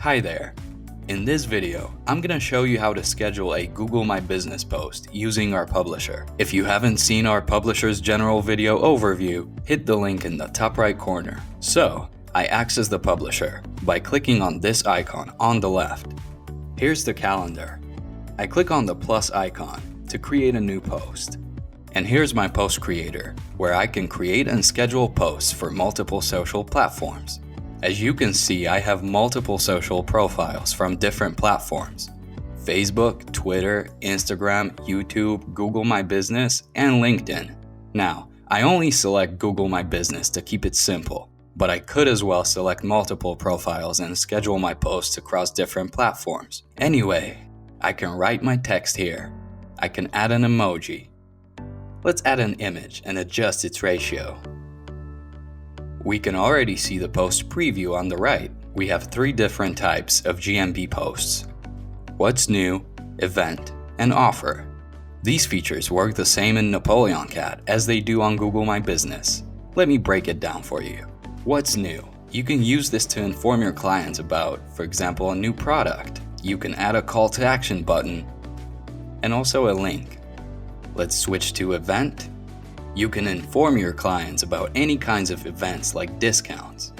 Hi there. In this video, I'm gonna show you how to schedule a Google My Business post using our publisher. If you haven't seen our publisher's general video overview, hit the link in the top right corner. So, I access the publisher by clicking on this icon on the left. Here's the calendar. I click on the plus icon to create a new post. And here's my post creator, where I can create and schedule posts for multiple social platforms. As you can see, I have multiple social profiles from different platforms: Facebook, Twitter, Instagram, YouTube, Google My Business, and LinkedIn. Now, I only select Google My Business to keep it simple, but I could as well select multiple profiles and schedule my posts across different platforms. Anyway, I can write my text here. I can add an emoji. Let's add an image and adjust its ratio. We can already see the post preview on the right. We have 3 different types of GMP posts: What's New, Event, and Offer. These features work the same in NapoleonCat as they do on Google My Business. Let me break it down for you. What's new? You can use this to inform your clients about, for example, a new product. You can add a call to action button and also a link. Let's switch to Event. You can inform your clients about any kinds of events like discounts.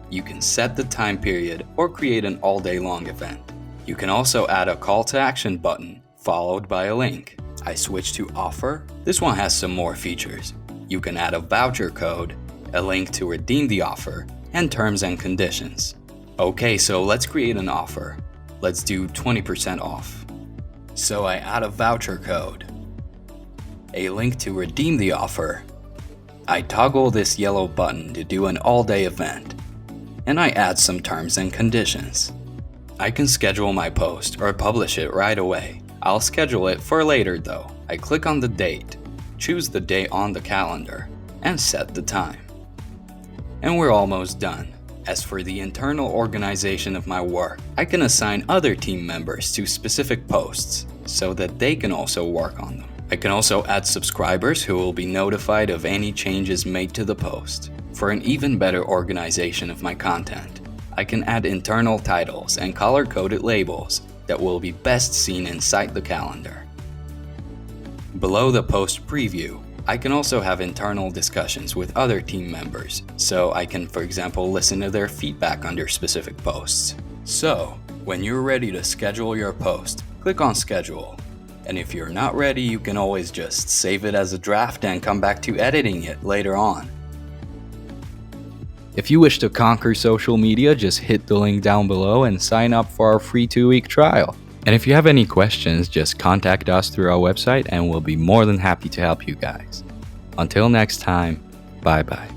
You can set the time period or create an all-day long event. You can also add a call to action button followed by a link. I switch to Offer. This one has some more features. You can add a voucher code, a link to redeem the offer, and terms and conditions. Okay, so let's create an offer. Let's do 20% off. So I add a voucher code, a link to redeem the offer. I toggle this yellow button to do an all-day event, and I add some terms and conditions. I can schedule my post or publish it right away. I'll schedule it for later though. I click on the date, choose the date on the calendar, and set the time. And we're almost done. As for the internal organization of my work, I can assign other team members to specific posts so that they can also work on them. I can also add subscribers who will be notified of any changes made to the post. For an even better organization of my content, I can add internal titles and color-coded labels that will be best seen inside the calendar. Below the post preview, I can also have internal discussions with other team members, so I can, for example, listen to their feedback under specific posts. So, when you're ready to schedule your post, click on Schedule. And if you're not ready, you can always just save it as a draft and come back to editing it later on. If you wish to conquer social media, just hit the link down below and sign up for our free 2-week trial. And if you have any questions, just contact us through our website and we'll be more than happy to help you guys. Until next time, bye bye.